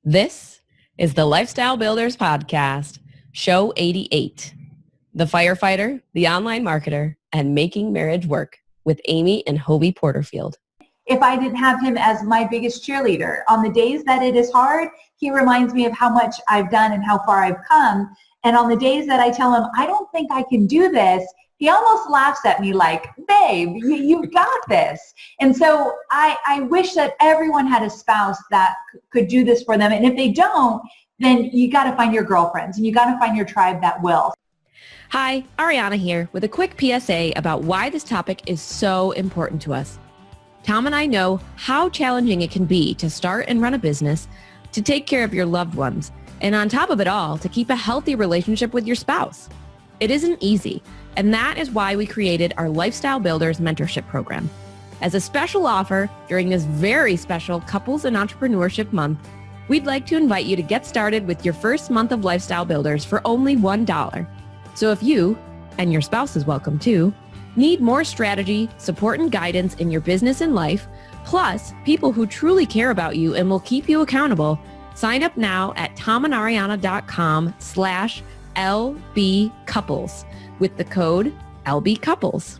This is the Lifestyle Builders Podcast, Show 88, The Firefighter, The Online Marketer, and Making Marriage Work with Amy and Hobie Porterfield. If I didn't have him as my biggest cheerleader, on the days that it is hard, he reminds me of how much I've done and how far I've come. And on the days that I tell him, I don't think I can do this, he almost laughs at me like, babe, you've got this. And so I wish that everyone had a spouse that could do this for them. And if they don't, then you got to find your girlfriends and you got to find your tribe that will. Hi, Ariana here with a quick PSA about why this topic is so important to us. Tom and I know how challenging it can be to start and run a business, to take care of your loved ones, and on top of it all, to keep a healthy relationship with your spouse. It isn't easy, and that is why we created our Lifestyle Builders Mentorship Program. As a special offer during this very special Couples and Entrepreneurship Month, we'd like to invite you to get started with your first month of Lifestyle Builders for only $1. So if you, and your spouse is welcome too, need more strategy, support, and guidance in your business and life, plus people who truly care about you and will keep you accountable, sign up now at tomandariana.com/LBcouples with the code LBcouples.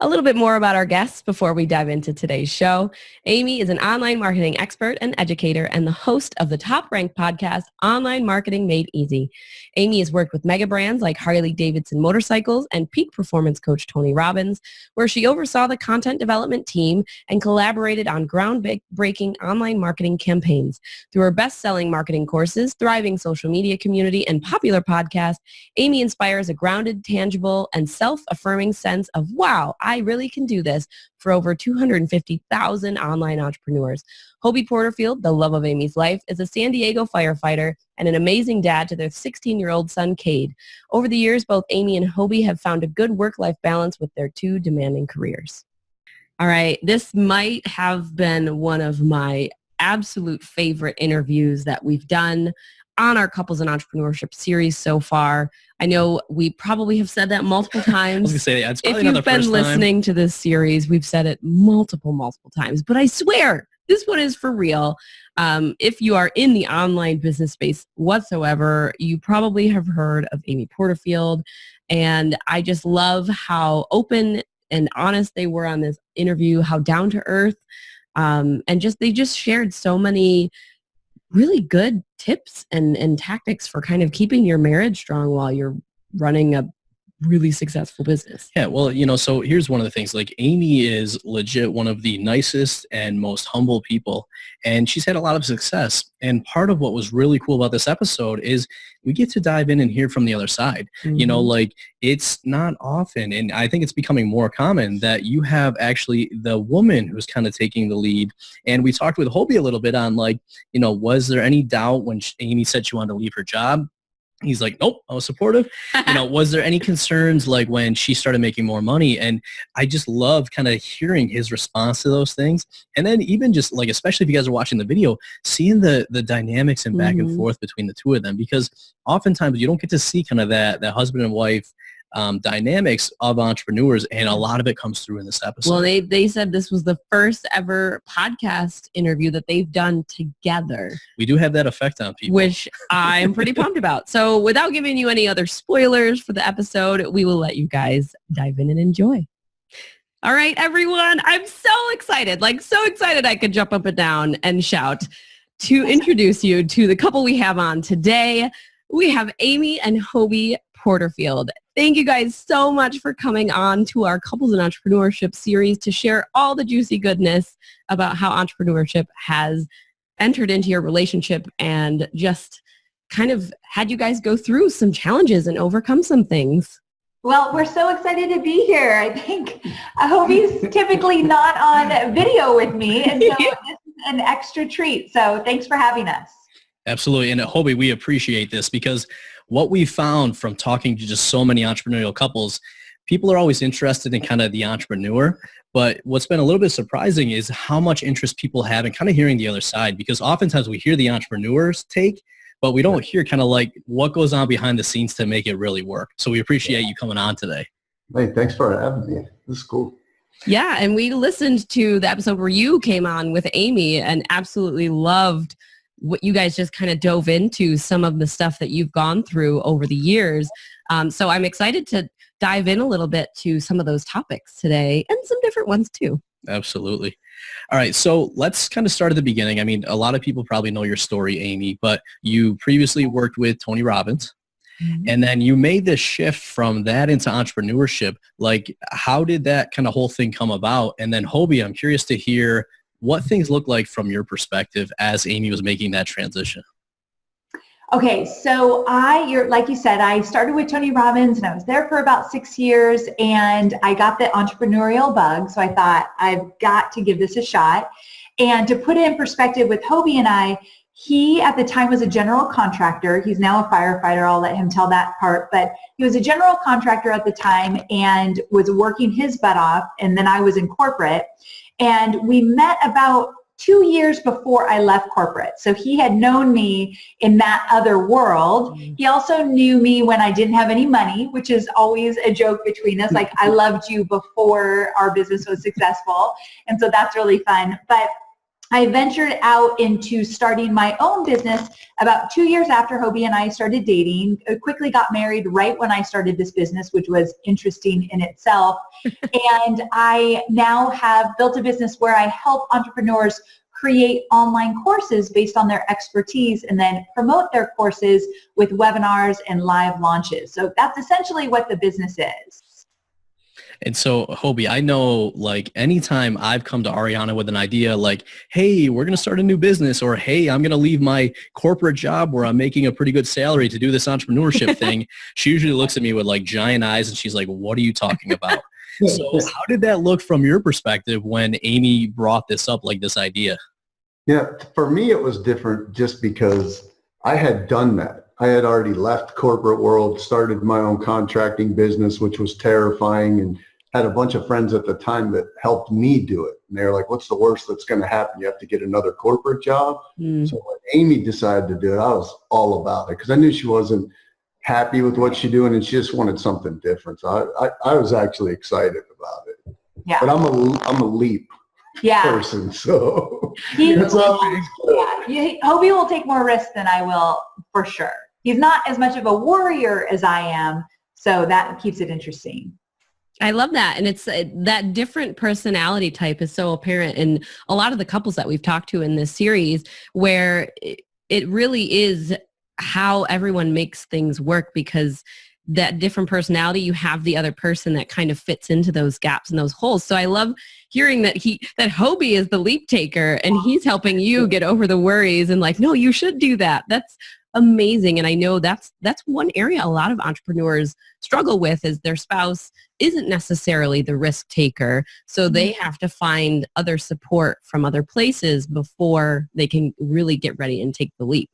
A little bit more about our guests before we dive into today's show. Amy is an online marketing expert and educator and the host of the top-ranked podcast, Online Marketing Made Easy. Amy has worked with mega brands like Harley-Davidson Motorcycles and peak performance coach Tony Robbins, where she oversaw the content development team and collaborated on groundbreaking online marketing campaigns. Through her best-selling marketing courses, thriving social media community, and popular podcast, Amy inspires a grounded, tangible, and self-affirming sense of, wow, I really can do this for over 250,000 online entrepreneurs. Hobie Porterfield, the love of Amy's life, is a San Diego firefighter and an amazing dad to their 16-year-old son, Cade. Over the years, both Amy and Hobie have found a good work-life balance with their two demanding careers. All right, this might have been one of my absolute favorite interviews that we've done on our Couples and Entrepreneurship series so far. I know we probably have said that multiple times. I was going to say, yeah, it's probably if you've been listening to this series, we've said it multiple times. But I swear, this one is for real. If you are in the online business space whatsoever, you probably have heard of Amy Porterfield. And I just love how open and honest they were on this interview, how down to earth, and they just shared so many really good tips and tactics for kind of keeping your marriage strong while you're running a really successful business. Yeah, well, so here's one of the things. Like, Amy is legit one of the nicest and most humble people, and she's had a lot of success. And part of what was really cool about this episode is we get to dive in and hear from the other side. Mm-hmm. It's not often, and I think it's becoming more common, that you have actually the woman who's kind of taking the lead. And we talked with Hobie a little bit on, was there any doubt when Amy said she wanted to leave her job? He's like, nope, I was supportive. Was there any concerns when she started making more money? And I just love kind of hearing his response to those things. And then even just especially if you guys are watching the video, seeing the dynamics and back and forth between the two of them, because oftentimes you don't get to see kind of that husband and wife dynamics of entrepreneurs, and a lot of it comes through in this episode. Well, they said this was the first ever podcast interview that they've done together. We do have that effect on people, which I'm pretty pumped about. So without giving you any other spoilers for the episode, we will let you guys dive in and enjoy. All right, everyone, I'm so excited, so excited I could jump up and down and shout to introduce you to the couple we have on today. We have Amy and Hobie Porterfield. Thank you guys so much for coming on to our Couples and Entrepreneurship series to share all the juicy goodness about how entrepreneurship has entered into your relationship and just kind of had you guys go through some challenges and overcome some things. Well, we're so excited to be here. I think Hobie's typically not on video with me, and so this is an extra treat. So thanks for having us. Absolutely. And at Hobie, we appreciate this because what we found from talking to just so many entrepreneurial couples, people are always interested in kind of the entrepreneur. But what's been a little bit surprising is how much interest people have in kind of hearing the other side, because oftentimes we hear the entrepreneur's take, but we don't hear kind of what goes on behind the scenes to make it really work. So we appreciate you coming on today. Hey, thanks for having me. This is cool. Yeah, and we listened to the episode where you came on with Amy and absolutely loved what you guys just kind of dove into, some of the stuff that you've gone through over the years. So I'm excited to dive in a little bit to some of those topics today and some different ones too. Absolutely. All right. So let's kind of start at the beginning. I mean, a lot of people probably know your story, Amy, but you previously worked with Tony Robbins. And then you made this shift from that into entrepreneurship. Like, how did that kind of whole thing come about? And then Hobie, I'm curious to hear what things look like from your perspective as Amy was making that transition. Okay, so like you said, I started with Tony Robbins and I was there for about 6 years and I got the entrepreneurial bug. So I thought I've got to give this a shot. And to put it in perspective with Hobie and I, he at the time was a general contractor. He's now a firefighter. I'll let him tell that part. But he was a general contractor at the time and was working his butt off. And then I was in corporate. And we met about 2 years before I left corporate. So he had known me in that other world. He also knew me when I didn't have any money, which is always a joke between us. Like, I loved you before our business was successful. And so that's really fun. But I ventured out into starting my own business about 2 years after Hobie and I started dating. I quickly got married right when I started this business, which was interesting in itself. And I now have built a business where I help entrepreneurs create online courses based on their expertise and then promote their courses with webinars and live launches. So that's essentially what the business is. And so, Hobie, I know, like, anytime I've come to Ariana with an idea like, hey, we're going to start a new business, or hey, I'm going to leave my corporate job where I'm making a pretty good salary to do this entrepreneurship thing, she usually looks at me with like giant eyes and she's like, what are you talking about? So how did that look from your perspective when Amy brought this up, like this idea? Yeah, for me, it was different just because I had done that. I had already left corporate world, started my own contracting business, which was terrifying, and had a bunch of friends at the time that helped me do it. And they were like, what's the worst that's going to happen? You have to get another corporate job. So when Amy decided to do it, I was all about it because I knew she wasn't happy with what she's doing and she just wanted something different. So I was actually excited about it. Yeah. But I'm a leap person, so Hobie will take more risks than I will for sure. He's not as much of a warrior as I am, so that keeps it interesting. I love that. And it's that different personality type is so apparent in a lot of the couples that we've talked to in this series, where it really is how everyone makes things work, because that different personality, you have the other person that kind of fits into those gaps and those holes. So I love hearing that Hobie is the leap taker and he's helping you get over the worries and like, no, you should do that. That's amazing. And I know that's one area a lot of entrepreneurs struggle with, is their spouse isn't necessarily the risk taker. So they have to find other support from other places before they can really get ready and take the leap.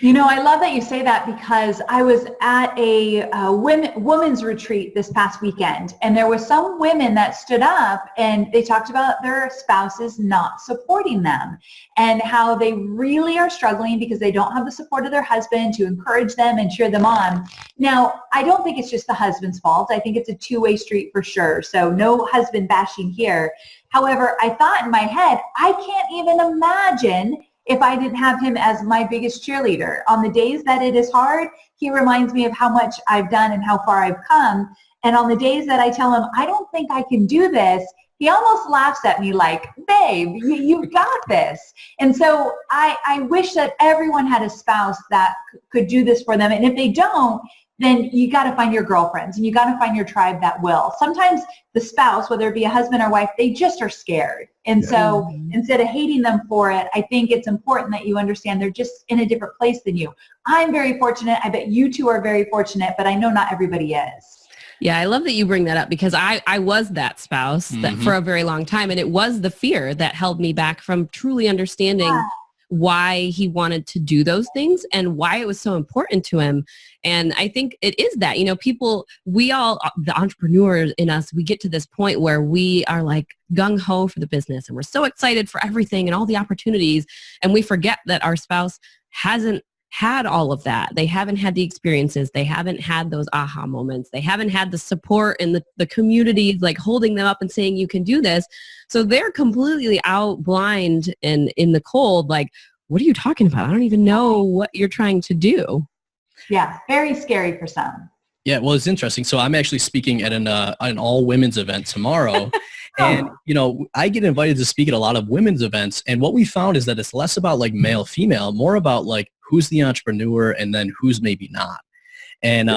You know, I love that you say that, because I was at a women's retreat this past weekend, and there were some women that stood up and they talked about their spouses not supporting them and how they really are struggling because they don't have the support of their husband to encourage them and cheer them on. Now, I don't think it's just the husband's fault. I think it's a two-way street for sure. So no husband bashing here. However, I thought in my head, I can't even imagine if I didn't have him as my biggest cheerleader. On the days that it is hard, he reminds me of how much I've done and how far I've come. And on the days that I tell him, I don't think I can do this, he almost laughs at me like, babe, you've got this. And so I wish that everyone had a spouse that could do this for them. And if they don't, then you got to find your girlfriends and you got to find your tribe that will. Sometimes the spouse, whether it be a husband or wife, they just are scared. And so instead of hating them for it, I think it's important that you understand they're just in a different place than you. I'm very fortunate. I bet you two are very fortunate, but I know not everybody is. Yeah, I love that you bring that up, because I was that spouse that for a very long time. And it was the fear that held me back from truly understanding why he wanted to do those things and why it was so important to him. And I think it is that, you know, we all, the entrepreneurs in us, we get to this point where we are like gung-ho for the business and we're so excited for everything and all the opportunities. And we forget that our spouse hasn't had all of that. They haven't had the experiences. They haven't had those aha moments. They haven't had the support and the communities like holding them up and saying, you can do this. So they're completely out blind and in the cold. Like, what are you talking about? I don't even know what you're trying to do. Yeah, very scary for some. Yeah, well, it's interesting. So I'm actually speaking at an all women's event tomorrow. And, I get invited to speak at a lot of women's events. And what we found is that it's less about like male, female, more about like who's the entrepreneur and then who's maybe not. And,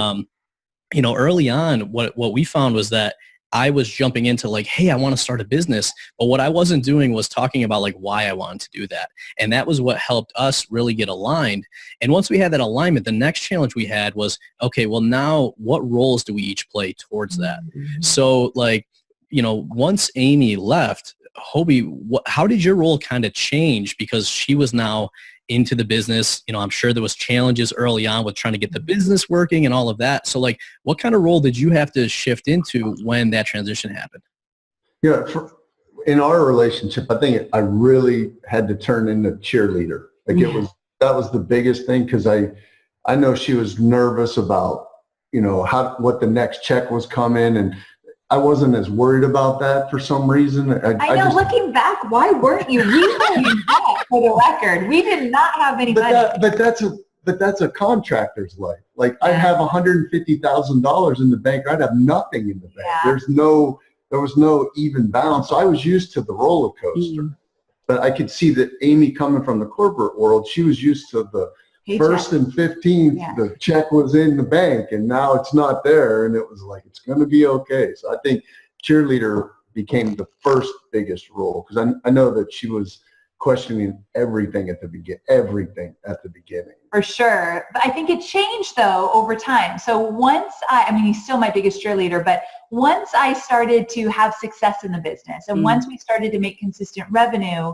early on, what we found was that I was jumping into like, hey, I want to start a business. But what I wasn't doing was talking about like why I wanted to do that. And that was what helped us really get aligned. And once we had that alignment, the next challenge we had was, okay, well now what roles do we each play towards that? Mm-hmm. So like, once Amy left, Hobie, how did your role kind of change? Because she was now into the business. I'm sure there was challenges early on with trying to get the business working and all of that. So like, what kind of role did you have to shift into when that transition happened? Yeah, in our relationship, I think I really had to turn into cheerleader. Like that was the biggest thing. Cause I know she was nervous about, what the next check was coming, and I wasn't as worried about that for some reason. I know, looking back, why weren't you? We were in debt, for the record. We did not have any money. But that's a contractor's life. Like I have $150,000 in the bank. I'd have nothing in the bank. Yeah. There was no even balance. So I was used to the roller coaster. Mm. But I could see that Amy, coming from the corporate world, she was used to the first and 15th, the check was in the bank, and now it's not there, and it was like, it's going to be okay. So I think cheerleader became the first biggest role, because I know that she was questioning everything at the beginning. For sure. But I think it changed, though, over time. So once he's still my biggest cheerleader, but once I started to have success in the business, and once we started to make consistent revenue,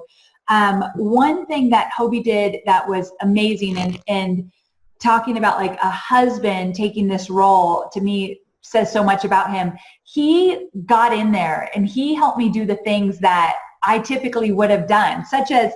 one thing that Hobie did that was amazing, and talking about like a husband taking this role, to me says so much about him. He got in there and he helped me do the things that I typically would have done, such as,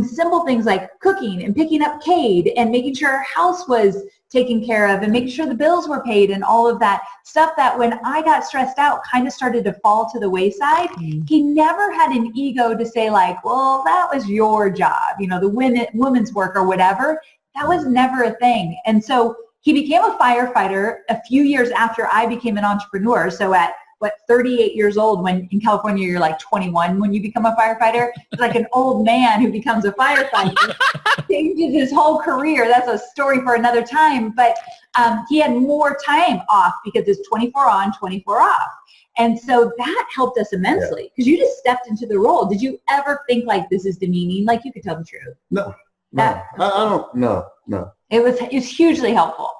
simple things like cooking and picking up Cade and making sure our house was taken care of and making sure the bills were paid and all of that stuff that when I got stressed out kind of started to fall to the wayside. He never had an ego to say like, well, that was your job, the women's work or whatever. That was never a thing. And so he became a firefighter a few years after I became an entrepreneur. So at 38 years old, when in California you're like 21 when you become a firefighter. It's like an old man who becomes a firefighter, changes his whole career. That's a story for another time. But he had more time off because it's 24 on, 24 off. And so that helped us immensely because you just stepped into the role. Did you ever think like this is demeaning? Like you could tell the truth. No. I don't. No. It was hugely helpful.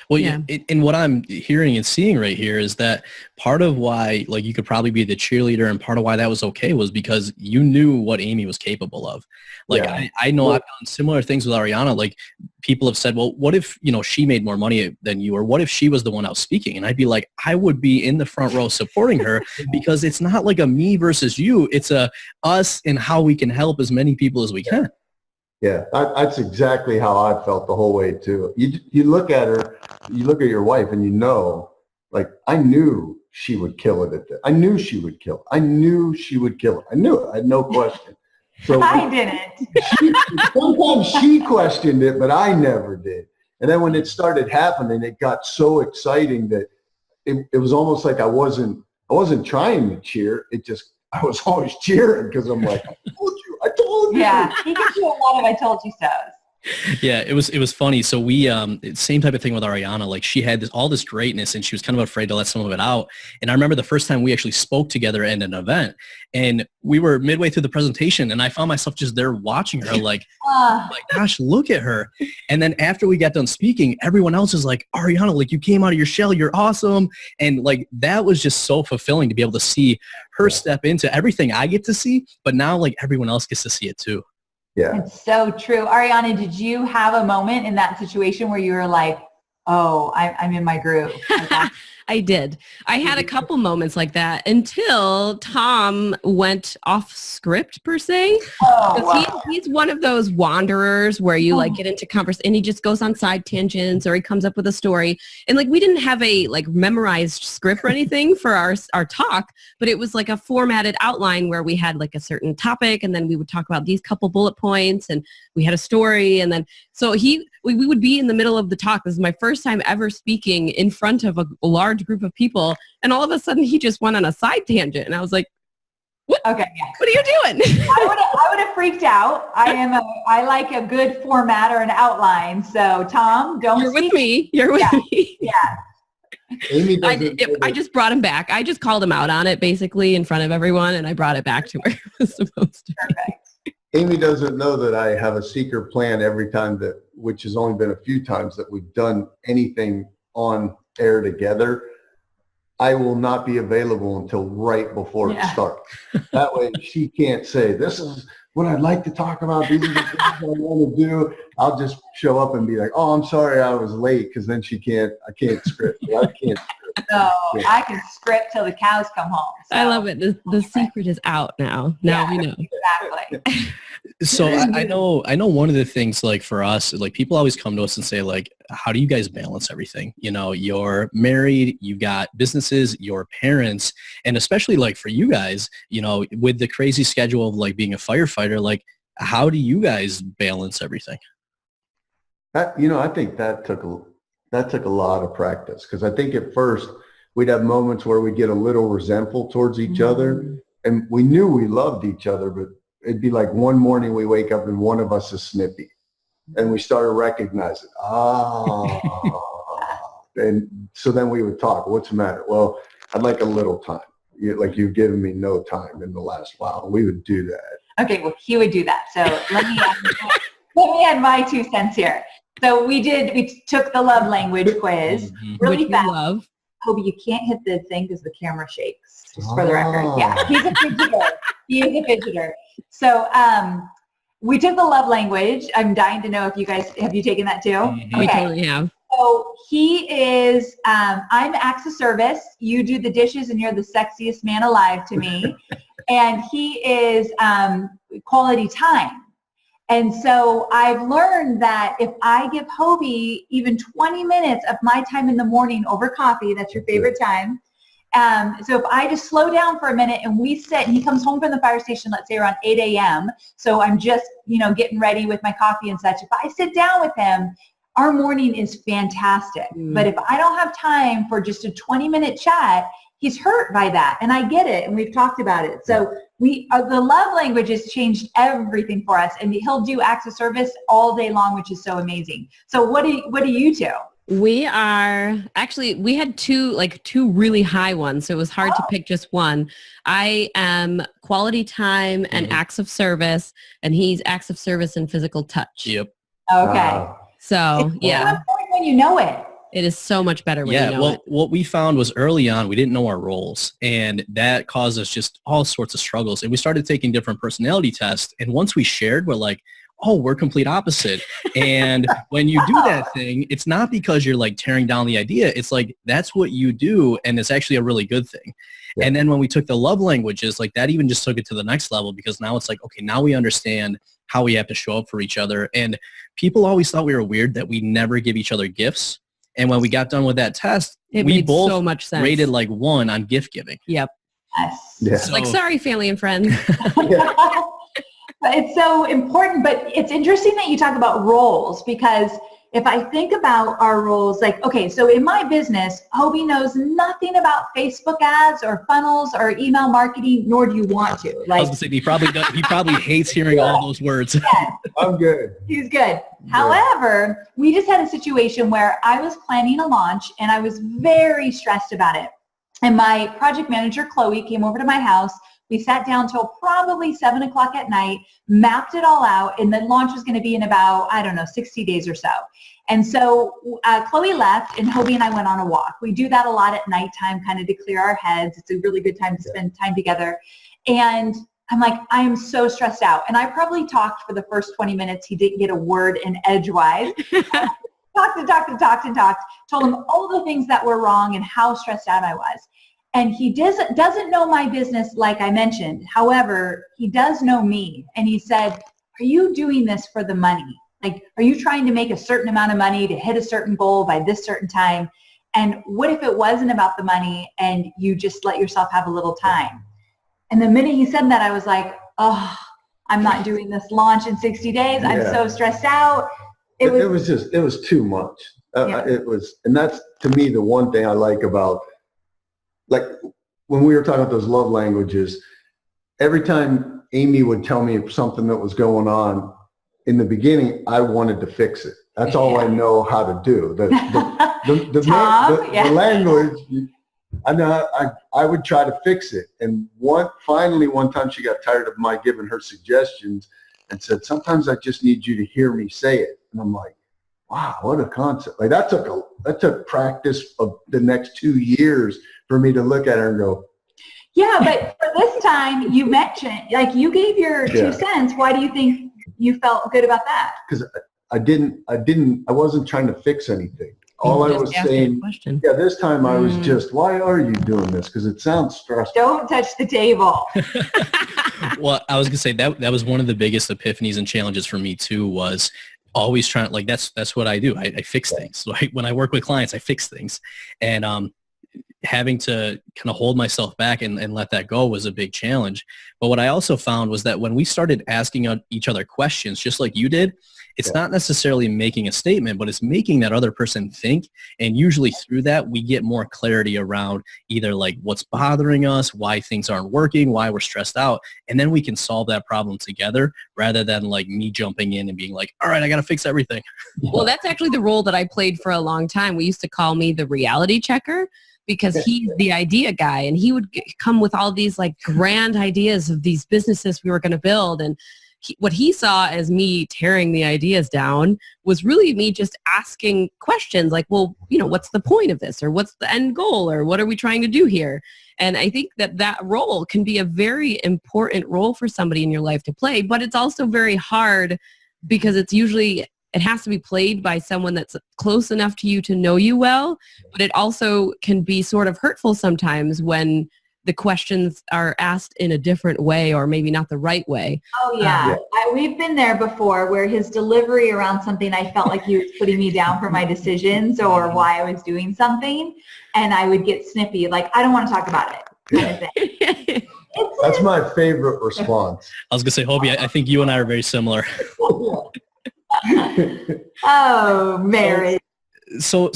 Well, yeah. And what I'm hearing and seeing right here is that part of why, like, you could probably be the cheerleader, and part of why that was okay was because you knew what Amy was capable of. Like, I know I've done similar things with Ariana. Like, people have said, well, what if, she made more money than you, or what if she was the one out speaking? And I'd be like, I would be in the front row supporting her because it's not like a me versus you. It's a us and how we can help as many people as we can. Yeah, that's exactly how I felt the whole way too. You look at her, you look at your wife, and like, I knew she would kill it at that. I knew she would kill it. I knew she would kill it. I knew it. I had no question. So I didn't. Sometimes she questioned it, but I never did. And then when it started happening, it got so exciting that it was almost like I wasn't trying to cheer. I was always cheering because I'm like, I told you. Yeah, he gives you a lot of I told you so's. Yeah, it was funny. So we, same type of thing with Ariana. Like, she had all this greatness and she was kind of afraid to let some of it out. And I remember the first time we actually spoke together at an event, and we were midway through the presentation, and I found myself just there watching her like, gosh, look at her. And then after we got done speaking, everyone else is like, Ariana, like, you came out of your shell. You're awesome. And like, that was just so fulfilling to be able to see her step into everything I get to see, but now like everyone else gets to see it too. Yeah. It's so true. Ariana, did you have a moment in that situation where you were like, oh, I'm in my groove? I did. I had a couple moments like that until Tom went off script per se. Oh, wow. He's one of those wanderers where you like get into conversation and he just goes on side tangents or he comes up with a story. And like we didn't have a like memorized script or anything for our talk, but it was like a formatted outline where we had like a certain topic and then we would talk about these couple bullet points and we had a story and then so we would be in the middle of the talk. This is my first time ever speaking in front of a large group of people. And all of a sudden he just went on a side tangent. And I was like, what? Okay. Yeah. What are you doing? I would have freaked out. I like a good format or an outline. So Tom, don't You're with me. You're with me. Yeah. Amy I just brought him back. I just called him out on it basically in front of everyone and I brought it back to where it was supposed to be. Perfect. Amy doesn't know that I have a secret plan every time which has only been a few times that we've done anything on air together. I will not be available until right before it starts. That way she can't say, this is what I'd like to talk about. These are the things I want to do. I'll just show up and be like, oh, I'm sorry I was late. Because then I can't script. I can't script. So I can script till the cows come home. So. I love it. The secret is out now. Now we know. Exactly. So I know one of the things like for us, like people always come to us and say like, how do you guys balance everything? You know, you're married, you've got businesses, your parents, and especially like for you guys, you know, with the crazy schedule of like being a firefighter, like how do you guys balance everything? I think that took a lot of practice because I think at first we'd have moments where we get a little resentful towards each other and we knew we loved each other, but it'd be like one morning we wake up and one of us is snippy and we started recognizing, and so then we would talk, what's the matter? Well, I'd like a little time. You've given me no time in the last while. We would do that. Okay, well, he would do that. So let me add my 2 cents here. So we took the love language quiz really Which fast. Love. Hobie, you can't hit the thing because the camera shakes, just for the record. Yeah, he's a fidgeter. He is a fidgeter. So we took the love language. I'm dying to know if you guys, have you taken that too? Mm-hmm. Okay. We totally have. So he is, I'm acts of service. You do the dishes and you're the sexiest man alive to me. And he is quality time. And so I've learned that if I give Hobie even 20 minutes of my time in the morning over coffee, that's your favorite time. So if I just slow down for a minute and we sit, and he comes home from the fire station, let's say around 8 a.m. So I'm just, getting ready with my coffee and such. If I sit down with him, our morning is fantastic. But if I don't have time for just a 20-minute chat, he's hurt by that. And I get it. And we've talked about it. So the love language has changed everything for us. And he'll do acts of service all day long, which is so amazing. So what do you do? We had two really high ones. So it was hard to pick just one. I am quality time and acts of service, and he's acts of service and physical touch. Yep. Okay. So it's so important when you know it. It is so much better when you know it. What we found was early on, we didn't know our roles, and that caused us just all sorts of struggles. And we started taking different personality tests. And once we shared, we're like, oh, we're complete opposite. And when you do that thing, it's not because you're like tearing down the idea. It's like, that's what you do. And it's actually a really good thing. Yeah. And then when we took the love languages, like that even just took it to the next level, because now it's like, okay, now we understand how we have to show up for each other. And people always thought we were weird that we never give each other gifts. And when we got done with that test, we both so much sense. rated like 1 on gift giving. Yep. Yes. Yeah. So, like, sorry, family and friends. But it's so important. But it's interesting that you talk about roles, because if I think about our roles, like, okay, so in my business, Hobie knows nothing about Facebook ads or funnels or email marketing, nor do you want to. Like, I was going to say, he probably hates hearing all those words. Yes. I'm good. He's good. However, we just had a situation where I was planning a launch and I was very stressed about it. And my project manager, Chloe, came over to my house. We sat down till probably 7 o'clock at night, mapped it all out, and the launch was going to be in about, 60 days or so. And so Chloe left, and Hobie and I went on a walk. We do that a lot at nighttime, kind of to clear our heads. It's a really good time to spend time together. And I'm like, I am so stressed out. And I probably talked for the first 20 minutes. He didn't get a word in edgewise. talked, told him all the things that were wrong and how stressed out I was. And he doesn't know my business like I mentioned. However, he does know me. And he said, are you doing this for the money? Like, are you trying to make a certain amount of money to hit a certain goal by this certain time? And what if it wasn't about the money and you just let yourself have a little time? And the minute he said that, I was like, oh, I'm not doing this launch in 60 days. I'm so stressed out. It was too much. And that's, to me, the one thing I like about, like, when we were talking about those love languages, every time Amy would tell me something that was going on, in the beginning, I wanted to fix it. That's all I know how to do. The language, I would try to fix it. And finally, one time she got tired of my giving her suggestions and said, sometimes I just need you to hear me say it. And I'm like, wow, what a concept. Like, that took practice of the next 2 years for me to look at her and go, yeah, but for this time, you mentioned, like, you gave your 2 cents. Why do you think you felt good about that? Because I wasn't trying to fix anything. All I was saying, this time I was just, why are you doing this? Because it sounds stressful. Don't touch the table. Well, I was going to say that was one of the biggest epiphanies and challenges for me too, was always trying, like, that's what I do. I fix things. Like, when I work with clients, I fix things. And having to kind of hold myself back and let that go was a big challenge. But what I also found was that when we started asking each other questions, just like you did, it's not necessarily making a statement, but it's making that other person think. And usually through that, we get more clarity around either like what's bothering us, why things aren't working, why we're stressed out. And then we can solve that problem together rather than like me jumping in and being like, all right, I got to fix everything. Well, that's actually the role that I played for a long time. We used to call me the reality checker, because he's the idea guy, and he would come with all these like grand ideas of these businesses we were going to build. And what he saw as me tearing the ideas down was really me just asking questions like, well, what's the point of this? Or what's the end goal? Or what are we trying to do here? And I think that role can be a very important role for somebody in your life to play, but it's also very hard because it has to be played by someone that's close enough to you to know you well, but it also can be sort of hurtful sometimes when the questions are asked in a different way or maybe not the right way. Oh, yeah. We've been there before where his delivery around something, I felt like he was putting me down for my decisions or why I was doing something, and I would get snippy, like, I don't want to talk about it, kind of thing. That's my favorite response. I was going to say, Hobie, I think you and I are very similar. Oh, Mary. So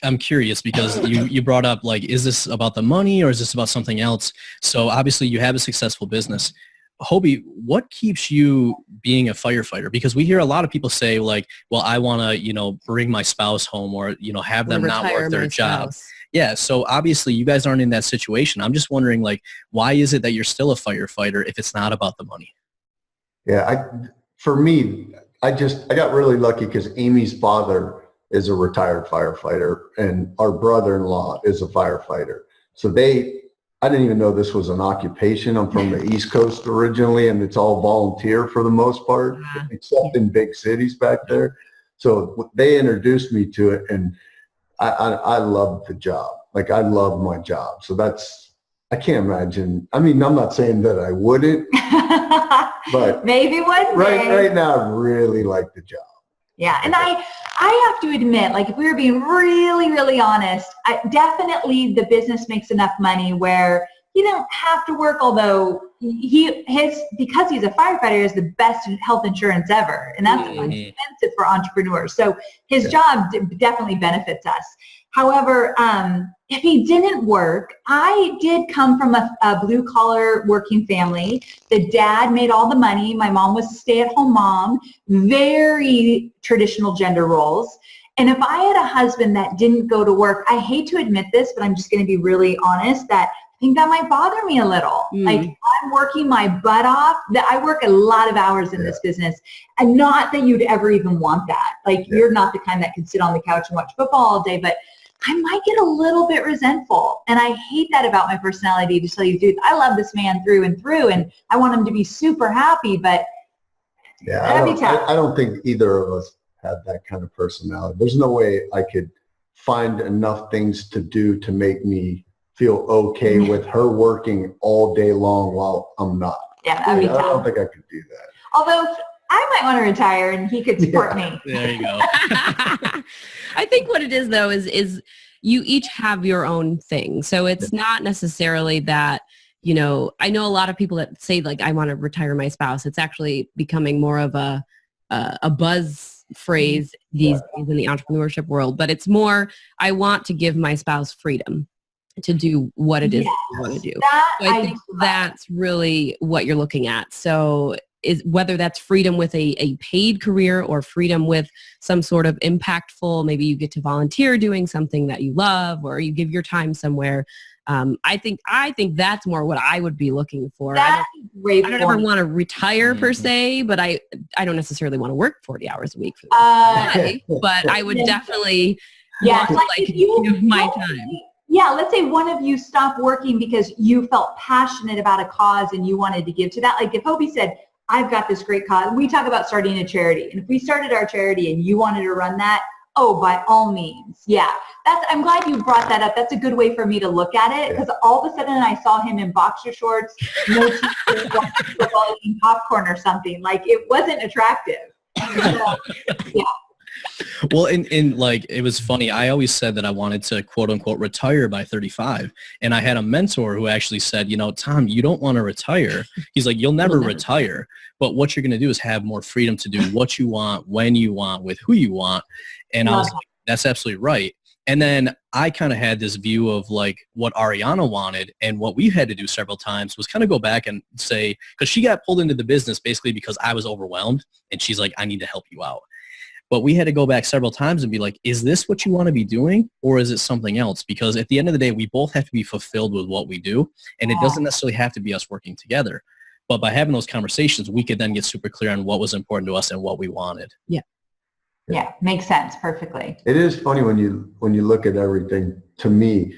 I'm curious because you brought up, like, is this about the money or is this about something else? So obviously you have a successful business. Hobie, what keeps you being a firefighter? Because we hear a lot of people say, like, well, I want to, bring my spouse home or, have them not work their job. Yeah. So obviously you guys aren't in that situation. I'm just wondering, like, why is it that you're still a firefighter if it's not about the money? Yeah. For me, I got really lucky because Amy's father is a retired firefighter and our brother-in-law is a firefighter. So I didn't even know this was an occupation. I'm from the East Coast originally, and it's all volunteer for the most part, except in big cities back there. So they introduced me to it, and I loved the job. Like, I love my job. So I can't imagine. I mean, I'm not saying that I wouldn't, but maybe one day. Right now, I really like the job. Yeah, and I have to admit, like, if we were being really, really honest, definitely the business makes enough money where you don't have to work, although because he's a firefighter, is the best health insurance ever, and that's expensive for entrepreneurs. So his job definitely benefits us. However, if he didn't work, I did come from a blue-collar working family. The dad made all the money. My mom was a stay-at-home mom, very traditional gender roles. And if I had a husband that didn't go to work, I hate to admit this, but I'm just going to be really honest, that I think that might bother me a little. Like, I'm working my butt off. I work a lot of hours in this business, and not that you'd ever even want that. Like, you're not the kind that can sit on the couch and watch football all day, but I might get a little bit resentful. And I hate that about my personality, to tell you the truth. I love this man through and through, and I want him to be super happy, but I don't think either of us have that kind of personality. There's no way I could find enough things to do to make me feel okay with her working all day long while I'm not. Yeah, that'd be I don't tough. think I could do that. Although I might want to retire and he could support me. There you go. I think what it is though is you each have your own thing. So it's not necessarily that, you know, I know a lot of people that say like, I want to retire my spouse. It's actually becoming more of a buzz phrase these days in the entrepreneurship world, but it's more, I want to give my spouse freedom to do what it is that you want to do. So I think that's really what you're looking at. So is whether that's freedom with a paid career or freedom with some sort of impactful, maybe you get to volunteer doing something that you love, or you give your time somewhere. I think that's more what I would be looking for. I don't ever want to retire per se, but I don't necessarily want to work 40 hours a week for that. But I would definitely want to give my time. Yeah, let's say one of you stopped working because you felt passionate about a cause and you wanted to give to that. Like if Hobie said, I've got this great cause. We talk about starting a charity. And if we started our charity and you wanted to run that, oh, by all means. Yeah. I'm glad you brought that up. That's a good way for me to look at it, because all of a sudden I saw him in boxer shorts, no t-shirt, football, eating popcorn or something. Like it wasn't attractive. So, yeah. Well, and like, it was funny. I always said that I wanted to quote unquote retire by 35. And I had a mentor who actually said, you know, Tom, you don't want to retire. He's like, you'll never retire, but what you're going to do is have more freedom to do what you want, when you want, with who you want. And I was like, that's absolutely right. And then I kind of had this view of like what Ariana wanted, and what we've had to do several times was kind of go back and say, because she got pulled into the business basically because I was overwhelmed, and she's like, I need to help you out. But we had to go back several times and be like, is this what you want to be doing, or is it something else? Because at the end of the day, we both have to be fulfilled with what we do, and it doesn't necessarily have to be us working together. But by having those conversations, we could then get super clear on what was important to us and what we wanted. Yeah. Yeah, makes sense perfectly. It is funny when you look at everything. To me,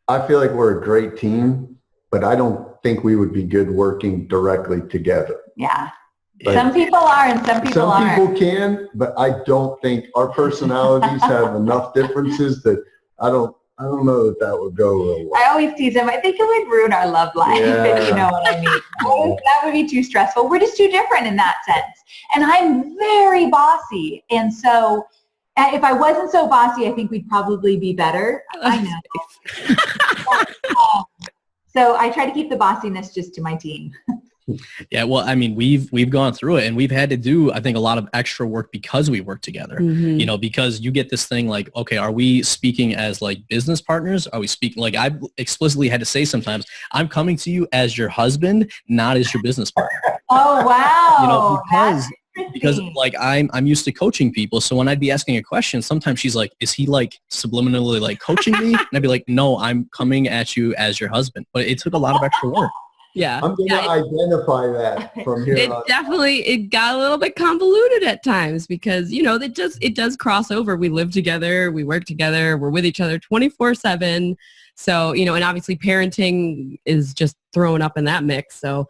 I feel like we're a great team, but I don't think we would be good working directly together. Yeah. But some people are and some people aren't. Some people can, but I don't think our personalities have enough differences that I don't know that would go real well. I always tease him. I think it would ruin our love life, if you know what I mean. That would be too stressful. We're just too different in that sense. And I'm very bossy. And so if I wasn't so bossy, I think we'd probably be better. I know. So I try to keep the bossiness just to my team. Yeah, well, I mean, we've gone through it, and we've had to do, I think, a lot of extra work because we work together, you know, because you get this thing like, okay, are we speaking as like business partners? Are we speaking, like I've explicitly had to say sometimes, I'm coming to you as your husband, not as your business partner. Oh, wow. You know, because like I'm used to coaching people. So when I'd be asking a question, sometimes she's like, is he like subliminally like coaching me? And I'd be like, no, I'm coming at you as your husband. But it took a lot of extra work. Yeah. I'm going to identify that from here on. It got a little bit convoluted at times because, you know, it does cross over. We live together, we work together, we're with each other 24/7. So, you know, and obviously parenting is just thrown up in that mix. So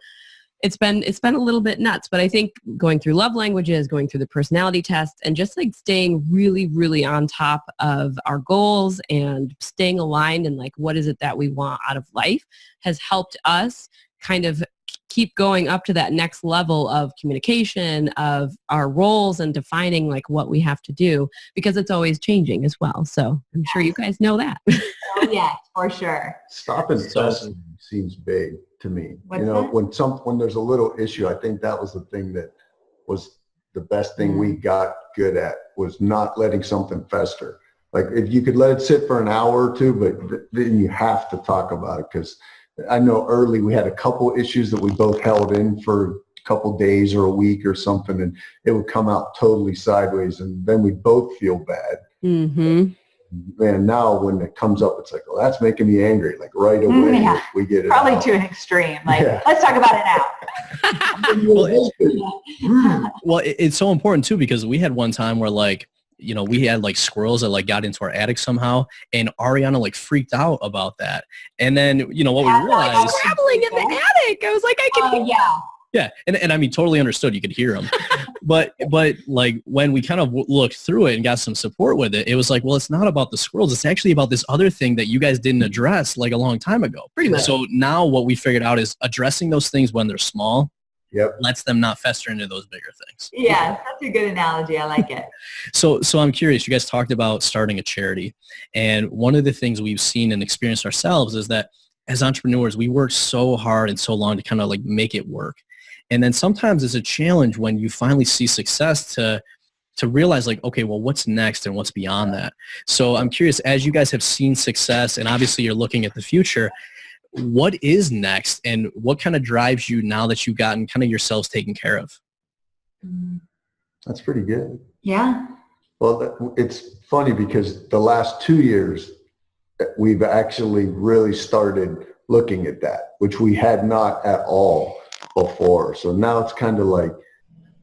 it's been a little bit nuts, but I think going through love languages, going through the personality test, and just like staying really, really on top of our goals and staying aligned and like, what is it that we want out of life has helped us kind of keep going up to that next level of communication of our roles and defining like what we have to do, because it's always changing as well. So I'm sure you guys know that. Oh, yes, for sure. Stop and testing seems big to me. What's you know, that? when there's a little issue, I think that was the thing that was the best thing we got good at, was not letting something fester. Like if you could let it sit for an hour or two, but then you have to talk about it, because I know early we had a couple issues that we both held in for a couple days or a week or something, and it would come out totally sideways, and then we both feel bad. Mm-hmm. Man, now when it comes up, it's like, well, that's making me angry. Like right away, we get it probably out. To an extreme. Like, let's talk about it now. Well, it's so important too, because we had one time where like, you know, we had like squirrels that like got into our attic somehow, and Ariana like freaked out about that. And then, you know, what we realized, traveling in the attic. I was like, I can. Yeah. And I mean, totally understood. You could hear him. But like when we kind of looked through it and got some support with it, it was like, well, it's not about the squirrels. It's actually about this other thing that you guys didn't address like a long time ago. Pretty much. So now what we figured out is addressing those things when they're small. Yep. Lets them not fester into those bigger things. Yeah, that's a good analogy. I like it. So I'm curious, you guys talked about starting a charity. And one of the things we've seen and experienced ourselves is that as entrepreneurs, we work so hard and so long to kind of like make it work. And then sometimes it's a challenge when you finally see success to realize like, okay, well, what's next and what's beyond that? So I'm curious, as you guys have seen success and obviously you're looking at the future, what is next and what kind of drives you now that you've gotten kind of yourselves taken care of? That's pretty good. Yeah. Well, it's funny because the last 2 years, we've actually really started looking at that, which we had not at all before. So now it's kind of like,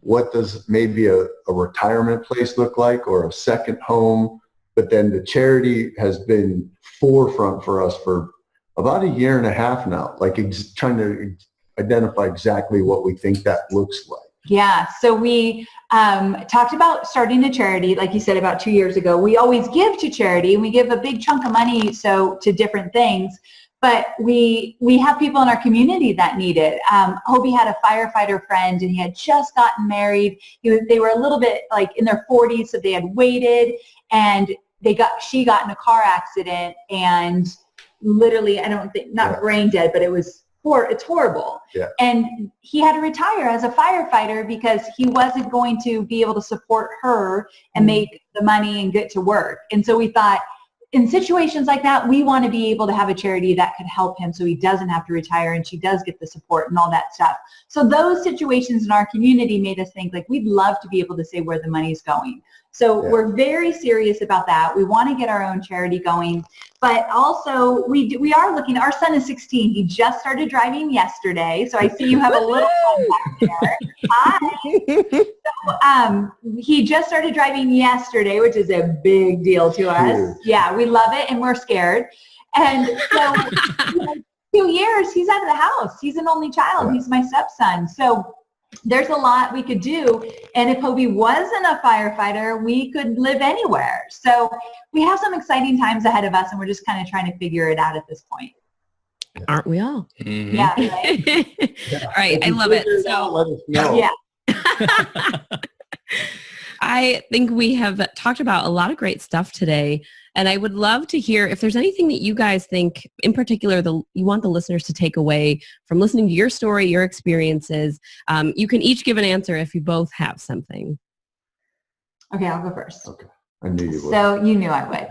what does maybe a retirement place look like or a second home? But then the charity has been forefront for us for about 1.5 years now, like trying to identify exactly what we think that looks like. Yeah. So we talked about starting a charity, like you said, about 2 years ago. We always give to charity and we give a big chunk of money to different things. But we have people in our community that need it. Hobie had a firefighter friend and he had just gotten married. They were a little bit like in their 40s, so they had waited and she got in a car accident and literally, I don't think, not brain dead, but it's horrible. Yeah. And he had to retire as a firefighter because he wasn't going to be able to support her and make the money and get to work. And so we thought, in situations like that, we want to be able to have a charity that could help him so he doesn't have to retire and she does get the support and all that stuff. So those situations in our community made us think like we'd love to be able to say where the money's going. So we're very serious about that. We want to get our own charity going, but also we are looking. Our son is 16. He just started driving yesterday. So I see you have a little one back there. Hi. So, he just started driving yesterday, which is a big deal to us. Yeah, we love it and we're scared. And so 2 years, he's out of the house. He's an only child. He's my stepson. So there's a lot we could do. And if Hobie wasn't a firefighter, we could live anywhere. So we have some exciting times ahead of us and we're just kind of trying to figure it out at this point. Aren't we all? Mm-hmm. Yeah. Right? All right. I love it. So let us know. Yeah. I think we have talked about a lot of great stuff today. And I would love to hear if there's anything that you guys think in particular you want the listeners to take away from listening to your story, your experiences. You can each give an answer if you both have something. Okay, I'll go first. Okay. I knew you would. So you knew I would.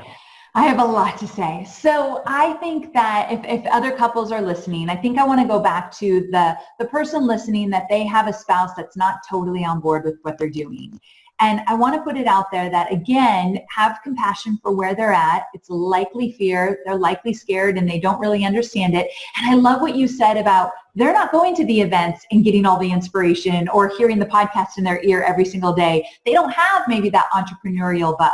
I have a lot to say. So I think that if other couples are listening, I think I want to go back to the person listening that they have a spouse that's not totally on board with what they're doing. And I want to put it out there that, again, have compassion for where they're at. It's likely fear. They're likely scared and they don't really understand it. And I love what you said about they're not going to the events and getting all the inspiration or hearing the podcast in their ear every single day. They don't have maybe that entrepreneurial bug.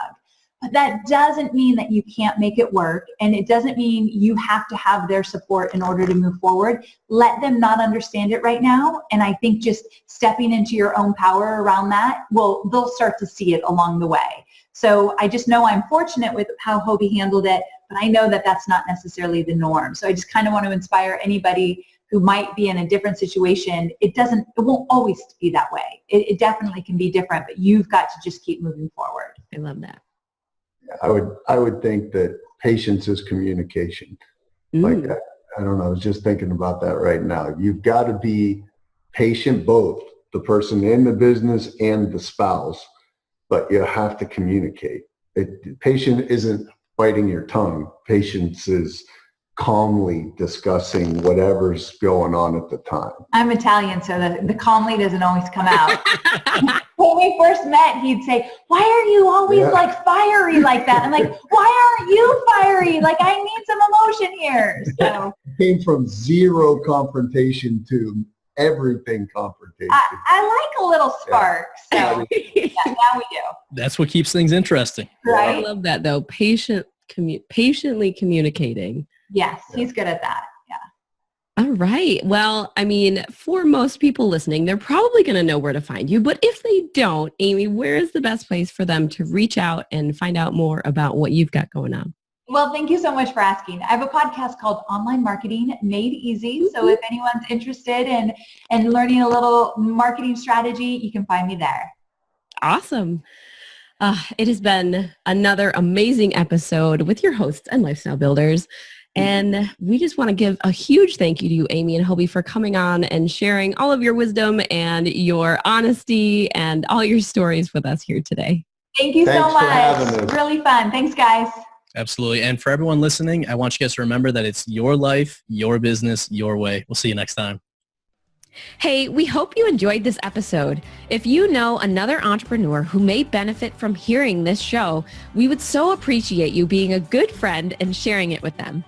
But that doesn't mean that you can't make it work, and it doesn't mean you have to have their support in order to move forward. Let them not understand it right now, and I think just stepping into your own power around that, they'll start to see it along the way. So I just know I'm fortunate with how Hobie handled it, but I know that that's not necessarily the norm. So I just kind of want to inspire anybody who might be in a different situation. It won't always be that way. It definitely can be different, but you've got to just keep moving forward. I love that. I would think that patience is communication. Like that. I don't know. I was just thinking about that right now. You've got to be patient, both the person in the business and the spouse, but you have to communicate. Patience isn't biting your tongue. Patience is calmly discussing whatever's going on at the time. I'm Italian, so the calmly doesn't always come out. When we first met, he'd say, "Why are you always like fiery like that?" I'm like, "Why aren't you fiery? Like, I need some emotion here." So Came from zero confrontation to everything confrontation. I like a little spark. So now we do. That's what keeps things interesting. Right? I love that though. Patiently communicating. Yes, he's good at that. Yeah. All right. Well, I mean, for most people listening, they're probably going to know where to find you. But if they don't, Amy, where is the best place for them to reach out and find out more about what you've got going on? Well, thank you so much for asking. I have a podcast called Online Marketing Made Easy. So if anyone's interested in learning a little marketing strategy, you can find me there. Awesome. It has been another amazing episode with your hosts and lifestyle builders. And we just want to give a huge thank you to you, Amy and Hobie, for coming on and sharing all of your wisdom and your honesty and all your stories with us here today. Thank you so much. Really fun. Thanks, guys. Absolutely. And for everyone listening, I want you guys to remember that it's your life, your business, your way. We'll see you next time. Hey, we hope you enjoyed this episode. If you know another entrepreneur who may benefit from hearing this show, we would so appreciate you being a good friend and sharing it with them.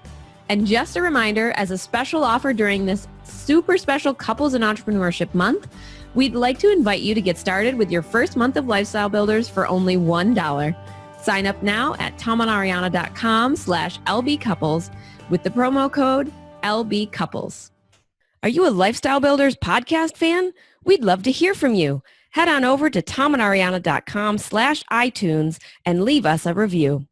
And just a reminder, as a special offer during this super special Couples in Entrepreneurship Month, we'd like to invite you to get started with your first month of Lifestyle Builders for only $1. Sign up now at tomandariana.com/LBcouples with the promo code LBcouples. Are you a Lifestyle Builders podcast fan? We'd love to hear from you. Head on over to tomandariana.com/iTunes and leave us a review.